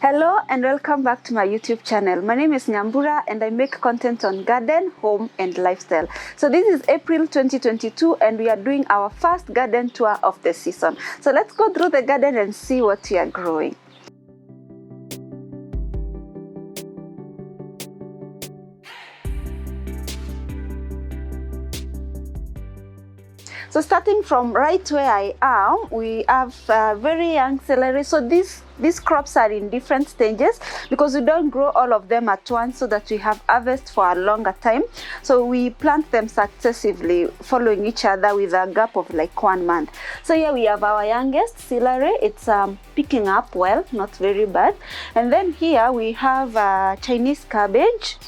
Hello and welcome back to my YouTube channel. My name is Nyambura and I make content on garden, home and lifestyle. So this is April 2022 and we are doing our first garden tour of the season. So let's go through the garden and see what we are growing. So starting from right where I am, we have very young celery. So these crops are in different stages because we don't grow all of them at once so that we have harvest for a longer time. So we plant them successively following each other with a gap of like 1 month. So here we have our youngest celery. It's picking up well, not very bad. And then here we have Chinese cabbage.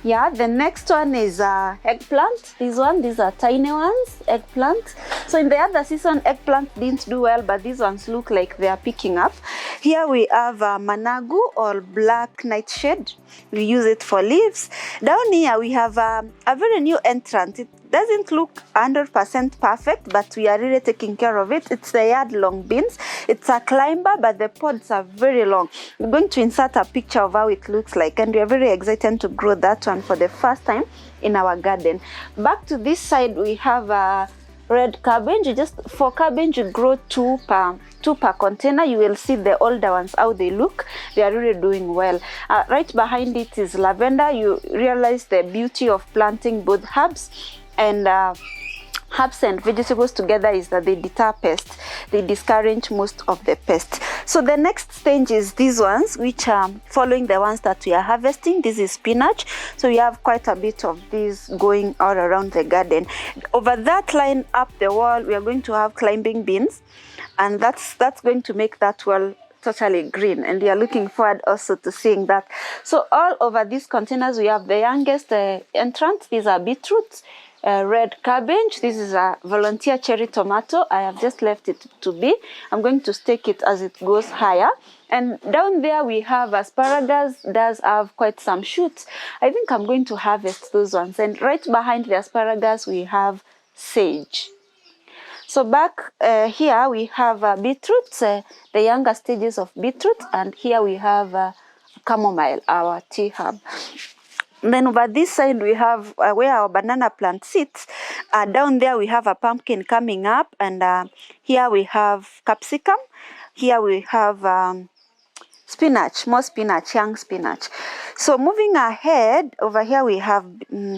Yeah, the next one is eggplant. These are tiny ones, eggplant. So in the other season, eggplant didn't do well, but these ones look like they are picking up. Here we have managu or black nightshade. We use it for leaves. Down here we have a very new entrant. It doesn't look 100% perfect, but we are really taking care of it. It's the yard-long beans. It's a climber, but the pods are very long. We're going to insert a picture of how it looks like, and we are very excited to grow that one for the first time in our garden. Back to this side, we have red cabbage. Just for cabbage, you grow two per container. You will see the older ones, how they look. They are really doing well. Right behind it is lavender. You realize the beauty of planting both herbs and vegetables together is that they deter pests. They discourage most of the pests. So the next stage is these ones, which are following the ones that we are harvesting. This is spinach. So we have quite a bit of these going all around the garden. Over that line up the wall, we are going to have climbing beans, and that's going to make that wall totally green, and we are looking forward also to seeing that. So all over these containers, we have the youngest entrant. These are beetroots. Red cabbage. This is a volunteer cherry tomato. I have just left it to be. I'm going to stake it as it goes higher. And down there we have asparagus. Does have quite some shoots. I think I'm going to harvest those ones. And right behind the asparagus we have sage. So back here we have beetroots, the younger stages of beetroot, and here we have chamomile, our tea herb. Then over this side we have where our banana plant sits. Down there we have a pumpkin coming up, and here we have capsicum. Here we have spinach, more spinach, young spinach. So moving ahead, over here we have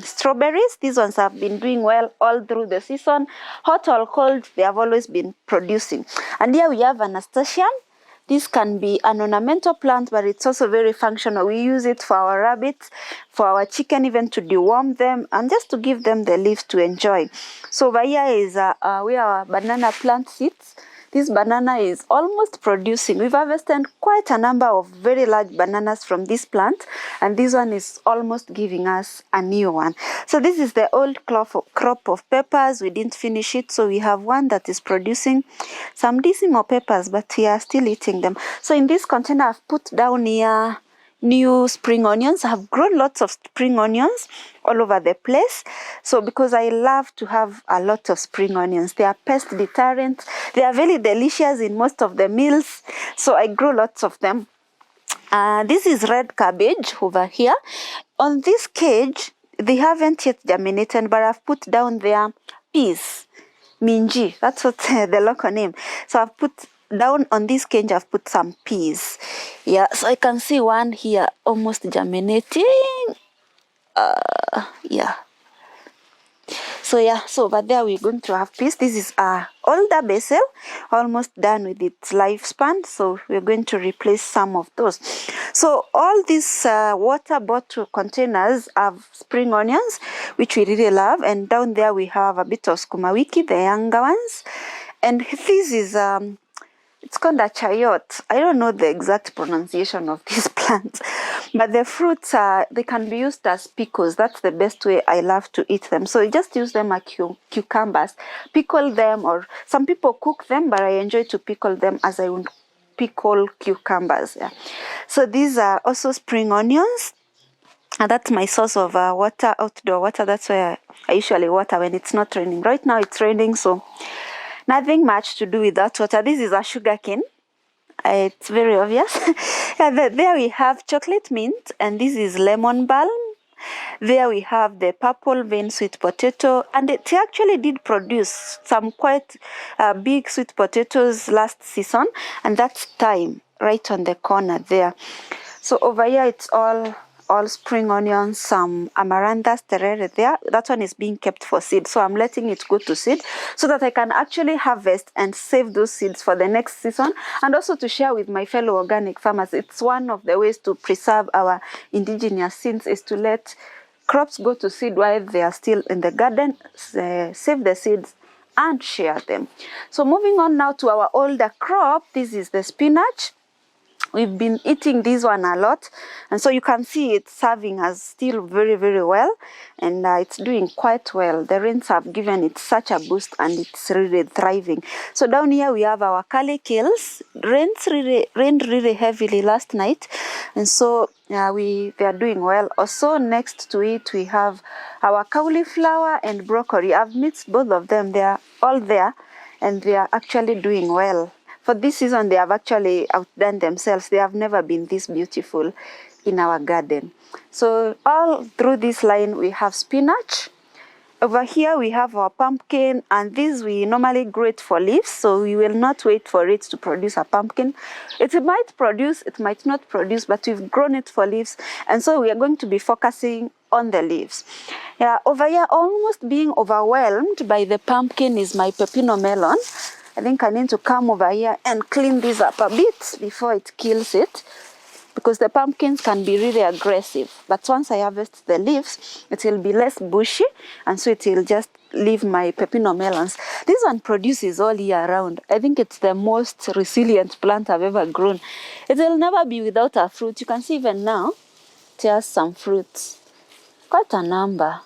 strawberries. These ones have been doing well all through the season. Hot or cold, they have always been producing. And here we have nasturtium. This can be an ornamental plant, but it's also very functional. We use it for our rabbits, for our chicken, even to deworm them, and just to give them the leaves to enjoy. So over here is where our banana plant sits. This banana is almost producing. We've harvested quite a number of very large bananas from this plant, and this one is almost giving us a new one. So this is the old crop of peppers. We didn't finish it, so we have one that is producing some decent more peppers, but we are still eating them. So in this container, I've put down here new spring onions. I have grown lots of spring onions all over the place. So because I love to have a lot of spring onions, they are pest deterrent. They are very delicious in most of the meals. So I grow lots of them. This is red cabbage over here. On this cage, they haven't yet germinated, but I've put down there peas, minji. That's what the local name. So I've put down on this cage, I've put some peas. Yeah, so I can see one here almost germinating. Yeah. So yeah, so over there we're going to have peas. This is older basil, almost done with its lifespan. So we're going to replace some of those. So all these water bottle containers have spring onions, which we really love. And down there we have a bit of sukuma wiki, the younger ones. And this is it's called a chayot. I don't know the exact pronunciation of this plant, but the fruits they can be used as pickles. That's the best way I love to eat them. So you just use them as cucumbers, pickle them, or some people cook them, but I enjoy to pickle them as I would pickle cucumbers. Yeah. So these are also spring onions. And that's my source of water, outdoor water. That's where I usually water when it's not raining. Right now it's raining, so nothing much to do with that water. This is a sugar cane. It's very obvious. Yeah, there we have chocolate mint, and this is lemon balm. There we have the purple vein sweet potato, and it actually did produce some quite big sweet potatoes last season, and that's thyme right on the corner there. So over here it's all spring onions, some amaranthus terere there. That one is being kept for seed, so I'm letting it go to seed so that I can actually harvest and save those seeds for the next season, and also to share with my fellow organic farmers. It's one of the ways to preserve our indigenous seeds, is to let crops go to seed while they are still in the garden, save the seeds and share them. So moving on now to our older crop, this is the spinach. We've been eating this one a lot, and so you can see it's serving us still very, very well, and it's doing quite well. The rains have given it such a boost, and it's really thriving. So down here we have our curly kales. Rained really heavily last night, and so they are doing well. Also next to it we have our cauliflower and broccoli. I've mixed both of them. They are all there, and they are actually doing well. For this season, they have actually outdone themselves. They have never been this beautiful in our garden. So all through this line, we have spinach. Over here, we have our pumpkin, and this we normally grow it for leaves, so we will not wait for it to produce a pumpkin. It might produce, it might not produce, but we've grown it for leaves, and so we are going to be focusing on the leaves. Yeah, over here, almost being overwhelmed by the pumpkin is my pepino melon. I think I need to come over here and clean this up a bit before it kills it, because the pumpkins can be really aggressive. But once I harvest the leaves, it will be less bushy, and so it will just leave my pepino melons. This one produces all year round. I think it's the most resilient plant I've ever grown. It will never be without a fruit. You can see even now, it has some fruits. Quite a number.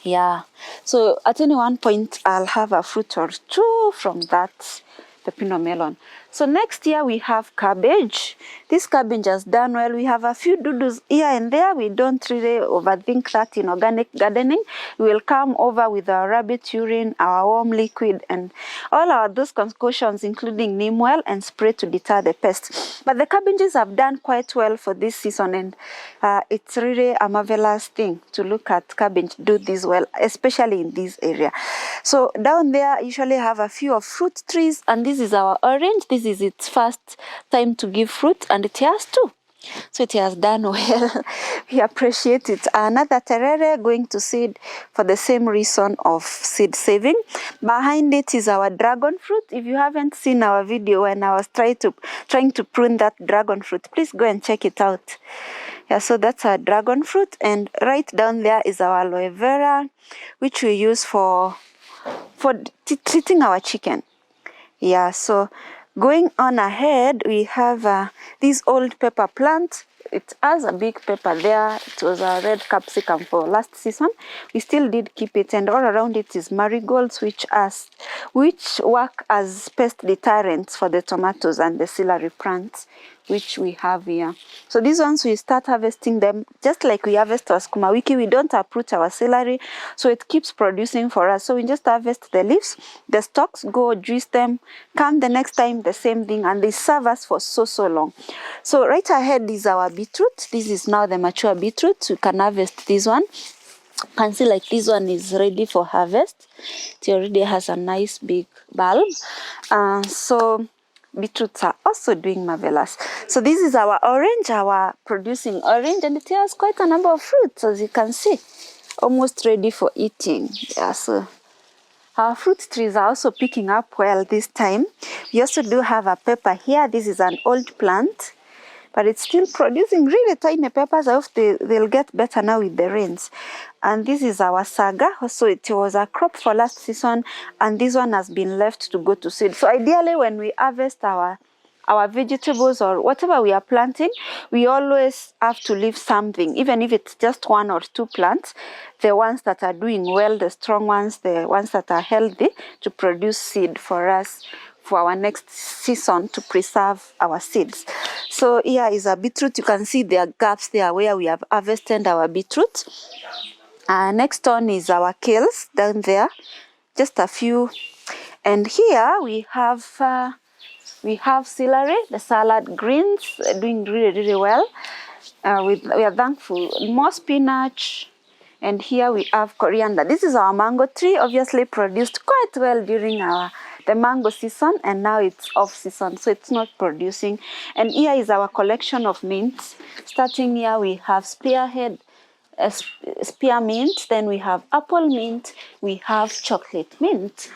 Yeah, so at any one point I'll have a fruit or two from that pepino melon. So next year we have cabbage. This cabbage has done well. We have a few doodles here and there. We don't really overthink that in organic gardening. We will come over with our rabbit urine, our warm liquid, and all those concoctions, including neem oil, and spray to deter the pests. But the cabbages have done quite well for this season, and it's really a marvelous thing to look at cabbage do this well, especially in this area. So down there I usually have a few of fruit trees, and this is our orange. This is its first time to give fruit, and it has two. So it has done well. We appreciate it. Another terere going to seed for the same reason of seed saving. Behind it is our dragon fruit. If you haven't seen our video when I was trying to prune that dragon fruit, please go and check it out. Yeah, so that's our dragon fruit, and right down there is our aloe vera, which we use for treating our chicken. Yeah, so going on ahead, we have this old pepper plant. It has a big pepper there. It was a red capsicum for last season. We still did keep it, and all around it is marigolds, which work as pest deterrents for the tomatoes and the celery plants, which we have here. So these ones, we start harvesting them just like we harvest our sukuma wiki. We don't uproot our celery, so it keeps producing for us. So we just harvest the leaves, the stalks, go juice them, come the next time, the same thing, and they serve us for so long. So right ahead is our beetroot. This is now the mature beetroot. You can harvest this one. You can see like this one is ready for harvest. It already has a nice big bulb. So beetroots are also doing marvelous. So this is our orange, our producing orange, and it has quite a number of fruits, as you can see, almost ready for eating. Yeah, so our fruit trees are also picking up well this time. We also do have a pepper here. This is an old plant, but it's still producing really tiny peppers. I hope they'll get better now with the rains. And this is our saga. Also, it was a crop for last season, and this one has been left to go to seed. So ideally, when we harvest our vegetables or whatever we are planting, we always have to leave something, even if it's just one or two plants, the ones that are doing well, the strong ones, the ones that are healthy, to produce seed for us for our next season, to preserve our seeds. So here is a beetroot. You can see there are gaps there where we have harvested our beetroot. Next on is our kales down there, just a few. And here we have We have celery, the salad greens, doing really well. We are thankful. More spinach. And here we have coriander. This is our mango tree, obviously produced quite well during the mango season, and now it's off season, so it's not producing. And here is our collection of mints. Starting here, we have spearhead, spearmint, then we have apple mint, we have chocolate mint.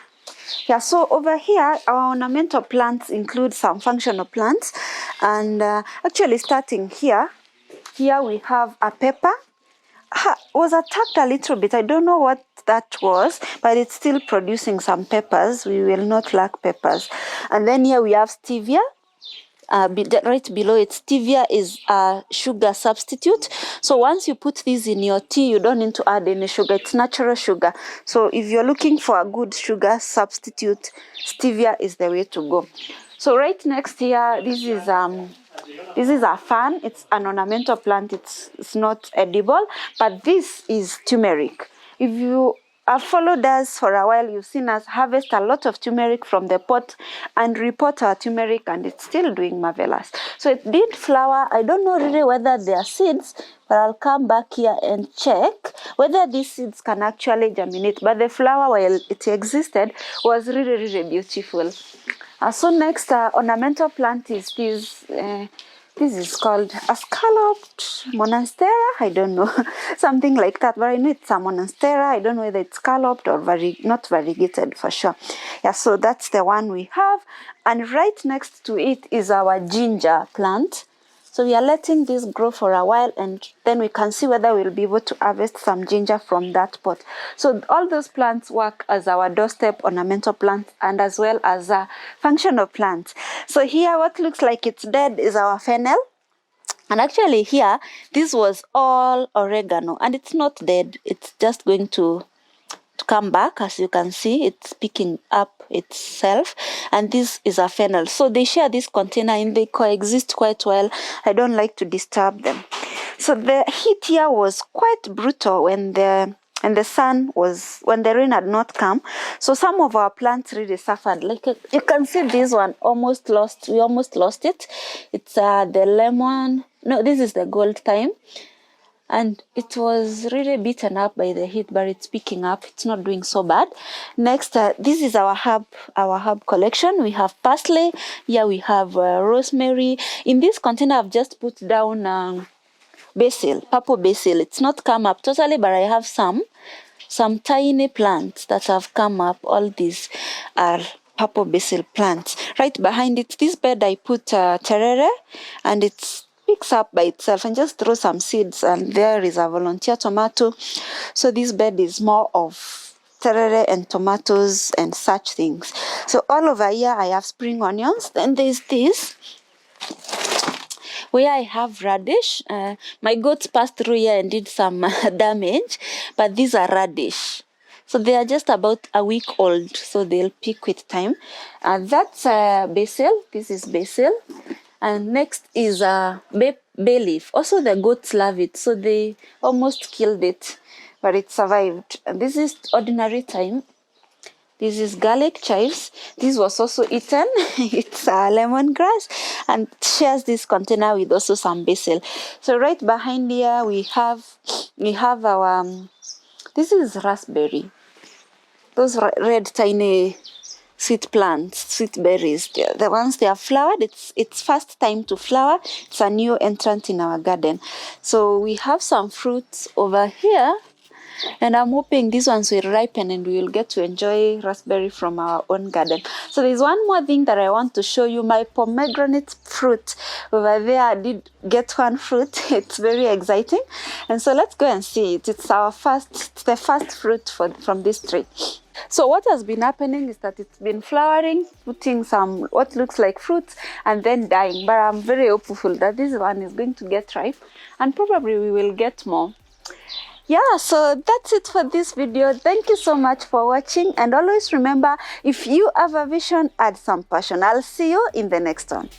Yeah, so over here, our ornamental plants include some functional plants. And actually starting here we have a pepper. Was attacked a little bit. I don't know what that was, but it's still producing some peppers. We will not lack peppers. And then here we have stevia. Right below it, stevia is a sugar substitute. So once you put this in your tea, you don't need to add any sugar. It's natural sugar. So if you're looking for a good sugar substitute, stevia is the way to go. So right next here, this is a fan. It's an ornamental plant. It's not edible, but this is turmeric. If you have followed us for a while, you've seen us harvest a lot of turmeric from the pot and report our turmeric, and it's still doing marvelous. So it did flower. I don't know really whether they are seeds, but I'll come back here and check whether these seeds can actually germinate. But the flower, while it existed, was really beautiful. So next ornamental plant is this. This is called a scalloped monstera. I don't know, something like that. But I know it's a monstera. I don't know whether it's scalloped or not variegated for sure. Yeah, so that's the one we have. And right next to it is our ginger plant. So we are letting this grow for a while, and then we can see whether we'll be able to harvest some ginger from that pot. So all those plants work as our doorstep ornamental plants and as well as a functional plants. So here what looks like it's dead is our fennel. And actually here, this was all oregano, and it's not dead. It's just going to come back. As you can see, it's picking up itself, and this is a fennel. So they share this container and they coexist quite well. I don't like to disturb them. So the heat here was quite brutal when the rain had not come. So some of our plants really suffered. Like you can see this one almost lost. We almost lost it. It's the lemon. No, this is the gold thyme. And it was really beaten up by the heat, but it's picking up. It's not doing so bad. Next, this is our herb collection. We have parsley. Here we have rosemary. In this container, I've just put down basil, purple basil. It's not come up totally, but I have some tiny plants that have come up. All these are purple basil plants. Right behind it, this bed I put terere, and it's picks up by itself, and just throw some seeds, and there is a volunteer tomato. So this bed is more of terere and tomatoes and such things. So all over here I have spring onions. Then there's this where I have radish. My goats passed through here and did some damage, but these are radish. So they are just about a week old, so they'll pick with time. That's basil. This is basil. And next is bay leaf. Also the goats love it, so they almost killed it, but it survived. And this is ordinary thyme. This is garlic chives. This was also eaten. It's lemongrass, and shares this container with also some basil. So right behind here we have our this is raspberry. Those red tiny sweet plants, sweet berries. The ones they have flowered, it's first time to flower. It's a new entrant in our garden. So we have some fruits over here, and I'm hoping these ones will ripen and we will get to enjoy raspberry from our own garden. So there's one more thing that I want to show you. My pomegranate fruit over there, I did get one fruit. It's very exciting, and so let's go and see it. It's the first fruit from this tree. So what has been happening is that it's been flowering, putting some what looks like fruits, and then dying. But I'm very hopeful that this one is going to get ripe, and probably we will get more. Yeah, so that's it for this video. Thank you so much for watching, and always remember, if you have a vision, add some passion. I'll see you in the next one.